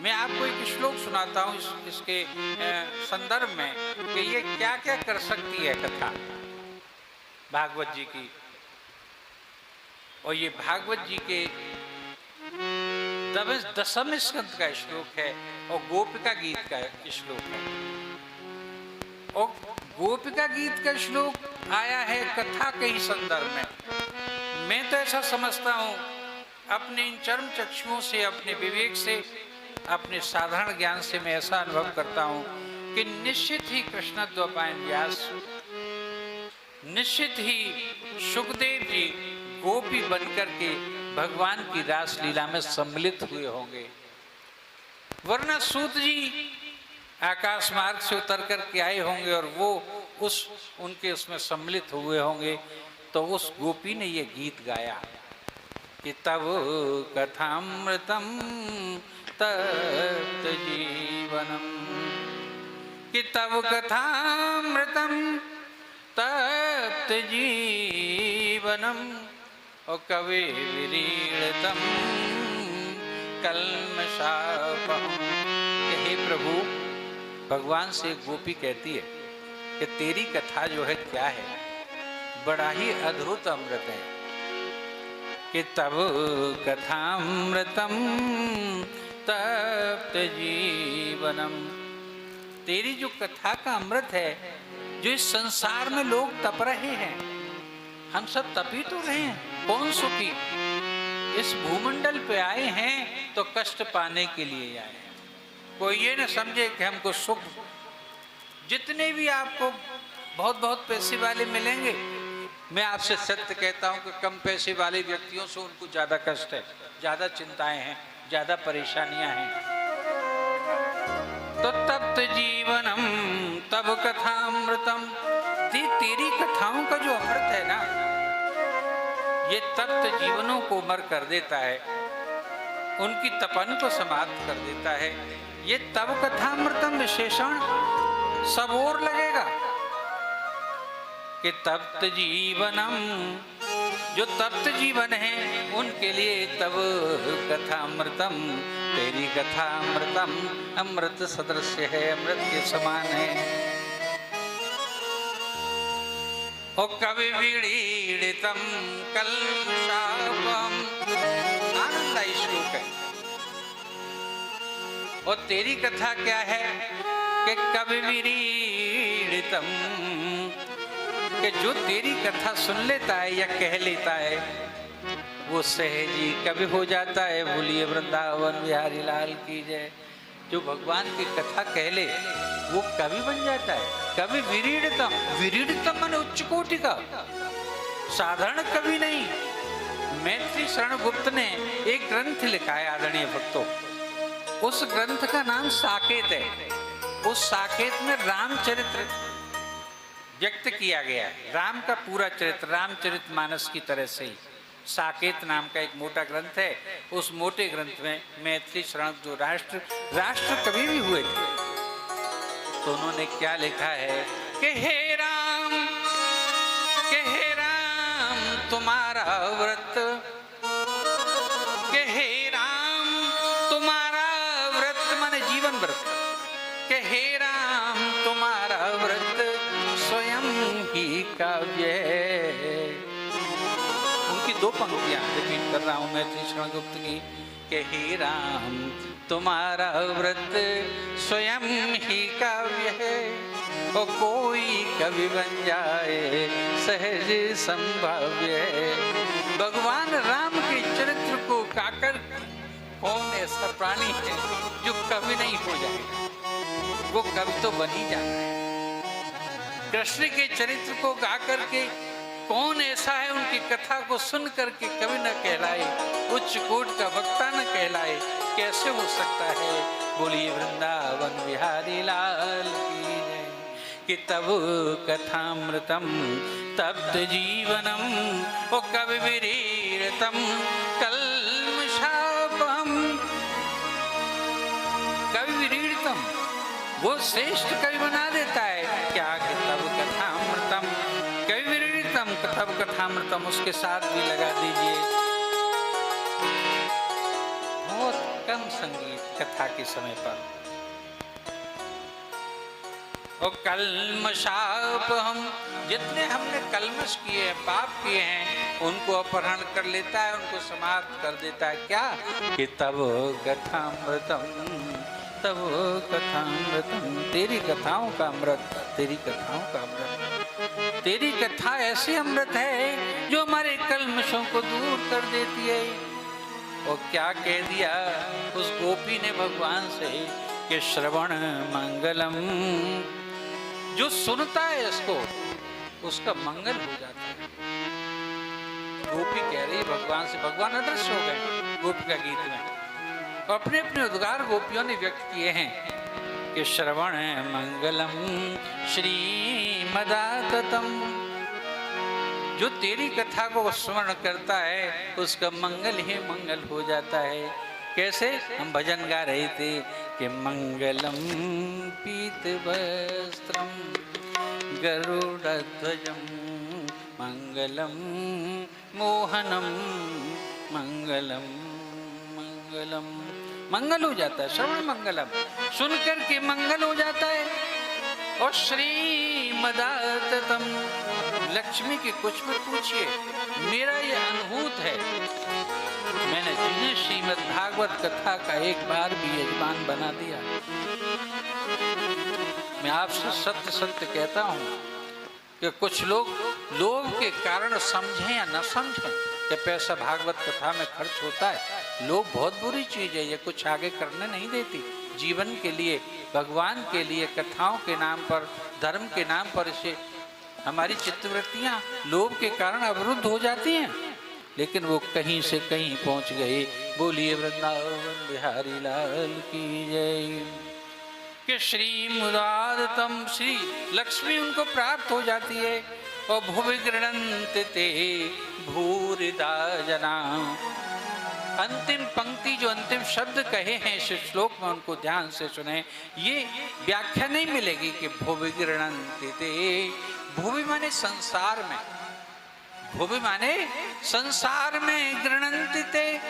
मैं आपको एक श्लोक सुनाता हूँ इसके संदर्भ में कि ये क्या क्या कर सकती है कथा भागवत जी की। और ये भागवत जी के दसम स्कंद का श्लोक है और गोपिका गीत का श्लोक है। और गोपिका गीत का श्लोक आया है कथा के ही संदर्भ में। मैं तो ऐसा समझता हूँ अपने इन चर्म चक्षुओं से, अपने विवेक से, अपने साधारण ज्ञान से मैं ऐसा अनुभव करता हूँ कि निश्चित ही कृष्णद्वैपायन व्यास, निश्चित ही सुखदेव जी गोपी बनकर के भगवान की रास लीला में सम्मिलित हुए होंगे। वरना सूत जी आकाश मार्ग से उतर करके आए होंगे और वो उनके उसमें सम्मिलित हुए होंगे। तो उस गोपी ने ये गीत गाया कि तव कथामृतम तप्त जीवनम, कि तव कथामृतम तप्त जीवनम और कवि विरीड़तम कल्मषापहम्। हे प्रभु, भगवान से गोपी कहती है कि तेरी कथा जो है क्या है, बड़ा ही अद्भुत अमृत है। कि तब कथामृतम तप्त जीवनम, तेरी जो कथा का अमृत है, जो इस संसार में लोग तप रहे हैं, हम सब तपी तो रहे हैं, कौन सुखी? इस भूमंडल पे आए हैं तो कष्ट पाने के लिए आए हैं। कोई ये न समझे कि हमको सुख, जितने भी आपको बहुत बहुत पैसे वाले मिलेंगे, मैं आपसे सत्य कहता हूं कि कम पैसे वाले व्यक्तियों से उनको ज्यादा कष्ट है, ज्यादा चिंताएं हैं, ज्यादा परेशानियां हैं। तो तप्त जीवनम तब कथामृतम, तेरी कथाओं का जो अमृत है ना, ये तप्त जीवनों को मर कर देता है, उनकी तपन को समाप्त कर देता है। ये तब कथामृतम विशेषण सब और लगेगा कि तप्त जीवनम, जो तप्त जीवन है उनके लिए तब कथामृतम, तेरी कथामृतम अमृत सदृश्य है, अमृत के समान है। ओ कवि विड़ीड़ितम कल्मषापहम्, आनंदायी श्लोक है। और तेरी कथा क्या है कि कवि विड़ीड़ितम, कि जो तेरी कथा सुन लेता है या कह लेता है वो सहजी कवि हो जाता है। बोलिए वृंदावन बिहारी लाल की जय। जो भगवान की कथा कह ले वो कवि बन जाता है। कवि विरीड़ितम, विरीड़ितम माने उच्च कोटि का, साधारण कवि नहीं। मैत्री शरण गुप्त ने एक ग्रंथ लिखा है आदरणीय भक्तों, उस ग्रंथ का नाम साकेत है। उस साकेत में रामचरित्र व्यक्त किया गया है, राम का पूरा चरित्र, रामचरितमानस की तरह से ही। साकेत नाम का एक मोटा ग्रंथ है। उस मोटे ग्रंथ में मैथिली शरण जो राष्ट्र कवि भी हुए थे, तो उन्होंने क्या लिखा है कि हे राम तुम्हारा व्रत, कि हे राम तुम्हारा व्रत माने जीवन व्रत, कि हे राम तुम्हारा व्रत स्वयं ही काव्य है। उनकी दो पंक्तियां रिपीट कर रहा हूं मैथिली शरण गुप्त की, कि हे राम तुम्हारा व्रत स्वयं ही काव्य है, और कोई कवि बन जाए सहज संभाव्य है। भगवान राम के चरित्र को गाकर कौन ऐसा प्राणी है जो कवि नहीं हो जाएगा? वो कवि तो बन ही जाता है। कृष्ण के चरित्र को गा करके कौन ऐसा है उनकी कथा को सुन करके कवि न कहलाए, उच्च कोट का वक्ता न कहलाए? कैसे हो सकता है? बोलिए वृंदावन बिहारी लाल की जय। कि तब कथामृतम तप्त जीवनम, ओ कवि विरीड़ितम कल्मषापहम्। कवि विरीड़ितम वो श्रेष्ठ कवि बना देता है क्या? कि तब कथामृतम, कवि विरीड़ितम तब कथामृतम, उसके साथ भी लगा दीजिए। बहुत कम संगीत कथा के समय पर। और कल्मशाप, हम जितने हमने कल्मश किए हैं, पाप किए हैं, उनको अपहरण कर लेता है, उनको समाप्त कर देता है। क्या कि तब कथामृतम, तब कथामृतम, तेरी कथाओं का अमृत, तेरी कथाओं का अमृत। तेरी कथा ऐसी अमृत है जो हमारे कल्मशों को दूर कर देती है। और क्या कह दिया उस गोपी ने भगवान से कि श्रवण मंगलम, जो सुनता है इसको उसका मंगल हो जाता है। गोपी कह रही भगवान से, भगवान अदृश्य हो गए गोपी का गीत में, और अपने अपने उद्गार गोपियों ने व्यक्त किए हैं कि श्रवण मंगलम श्रीमदाततम, जो तेरी कथा को स्मरण करता है उसका मंगल ही मंगल हो जाता है। कैसे? हम भजन गा रहे थे कि मंगलम पीत वस्त्रम गरुड़ध्वजम, मंगलम मोहनम, मंगलम मंगलम, मंगल हो जाता है। श्रवण मंगलम सुनकर के मंगल हो जाता है। और श्रीमदाततम, लक्ष्मी की कुछ मत पूछिए, मेरा ये अनुभूत है, मैंने जिन्हें श्रीमद् भागवत कथा का एक बार भी यजमान बना दिया। मैं आपसे सत्य सत्य कहता हूँ कि कुछ लोग के कारण समझें या न समझें कि पैसा भागवत कथा में खर्च होता है। लोग बहुत बुरी चीज है, ये कुछ आगे करने नहीं देती। जीवन के लिए, भगवान के लिए, कथाओं के नाम पर, धर्म के नाम पर इसे हमारी चित्तवृत्तियां लोभ के कारण अवरुद्ध हो जाती हैं, लेकिन वो कहीं से कहीं पहुंच गए। बोलिए वृंदावन बिहारी लाल की जय। कि श्री मुरारतम, श्री लक्ष्मी उनको प्राप्त हो जाती है। और भुवि गृणन्ति ते भूरिदा जना, अंतिम पंक्ति जो अंतिम शब्द कहे हैं इस श्लोक में, उनको ध्यान से सुने। ये व्याख्या नहीं मिलेगी कि भुवि गृणन्ति ते, भुवि माने संसार में, भुवि माने संसार में, गृणन्ति ते,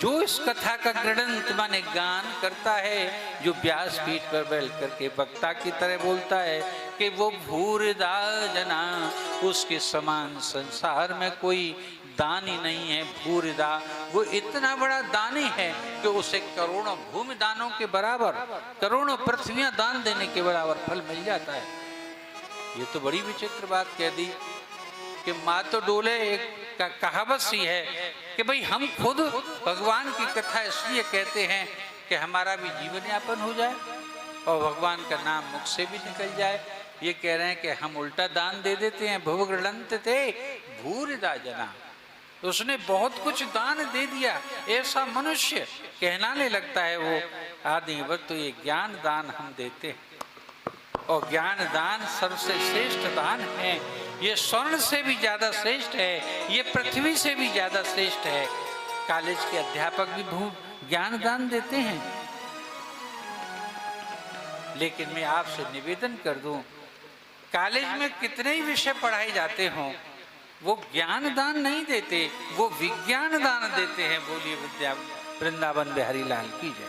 जो इस कथा का गृणंत माने गान करता है, जो व्यास पीठ पर बैठ करके वक्ता की तरह बोलता है कि वो भूरिदा जना, उसके समान संसार में कोई दानी नहीं है। भूरिदा, वो इतना बड़ा दानी है कि उसे करोड़ों भूमि दानों के बराबर, करोड़ों पृथ्वियां दान देने के बराबर फल मिल जाता है। ये तो बड़ी विचित्र बात कह दी कि माँ तो डोले। एक कहावत सी है कि भाई हम खुद भगवान की कथा इसलिए कहते हैं कि हमारा भी जीवन यापन हो जाए और भगवान का नाम मुख से भी निकल जाए। ये कह रहे हैं कि हम उल्टा दान दे देते हैं। भुव गृणन्ति ते भूरिदा जना, उसने बहुत कुछ दान दे दिया, ऐसा मनुष्य कहलाने लगता है वो आदि। बस तो ये ज्ञान दान हम देते हैं, और ज्ञान दान सबसे श्रेष्ठ दान है। ये स्वर्ण से भी ज्यादा श्रेष्ठ है, ये पृथ्वी से भी ज्यादा श्रेष्ठ है। कॉलेज के अध्यापक भी ज्ञान दान देते हैं, लेकिन मैं आपसे निवेदन कर दूं, कॉलेज में कितने ही विषय पढ़ाए जाते हों, वो ज्ञान दान नहीं देते, वो विज्ञान दान देते हैं। बोलिए विद्या वृंदावन बिहारी लाल की जय।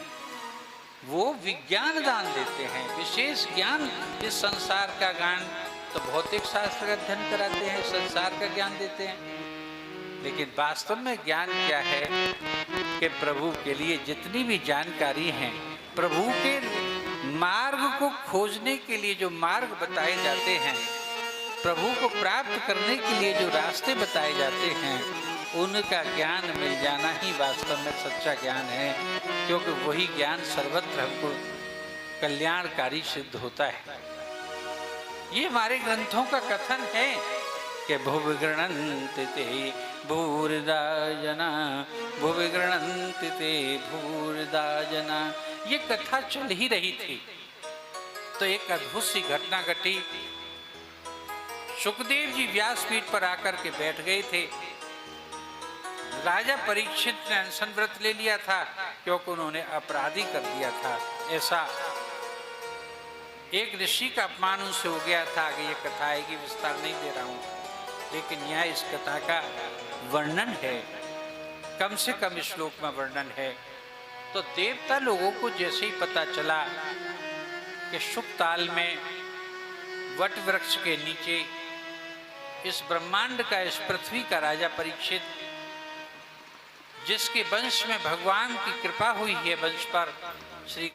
वो विज्ञान दान देते हैं, विशेष ज्ञान। इस संसार का ज्ञान तो भौतिक शास्त्र का अध्ययन कराते हैं, संसार का ज्ञान देते हैं, लेकिन वास्तव में ज्ञान क्या है कि प्रभु के लिए जितनी भी जानकारी है, प्रभु के मार्ग को खोजने के लिए जो मार्ग बताए जाते हैं, प्रभु को प्राप्त करने के लिए जो रास्ते बताए जाते हैं, उनका ज्ञान मिल जाना ही वास्तव में सच्चा ज्ञान है, क्योंकि वही ज्ञान सर्वत्र हमको कल्याणकारी सिद्ध होता है। ये हमारे ग्रंथों का कथन है कि भुवि गृणन्ति ते भूरिदा जना, भुवि गृणन्ति ते भूरिदा जना। ये कथा चल ही रही थी तो एक अद्भुत सी घटना घटी। सुखदेव जी व्यासपीठ पर आकर के बैठ गए थे। राजा परीक्षित ने अनशन व्रत ले लिया था क्योंकि उन्होंने अपराधी कर दिया था। ऐसा एक ऋषि का अपमान उनसे हो गया था। आगे ये कथा आएगी, विस्तार नहीं दे रहा हूं, लेकिन यहाँ इस कथा का वर्णन है, कम से कम इस श्लोक में वर्णन है तो देवता लोगों को जैसे ही पता चला कि शुकताल में वट वृक्ष के नीचे इस ब्रह्मांड का, इस पृथ्वी का राजा परीक्षित, जिसके वंश में भगवान की कृपा हुई है, वंश पर श्री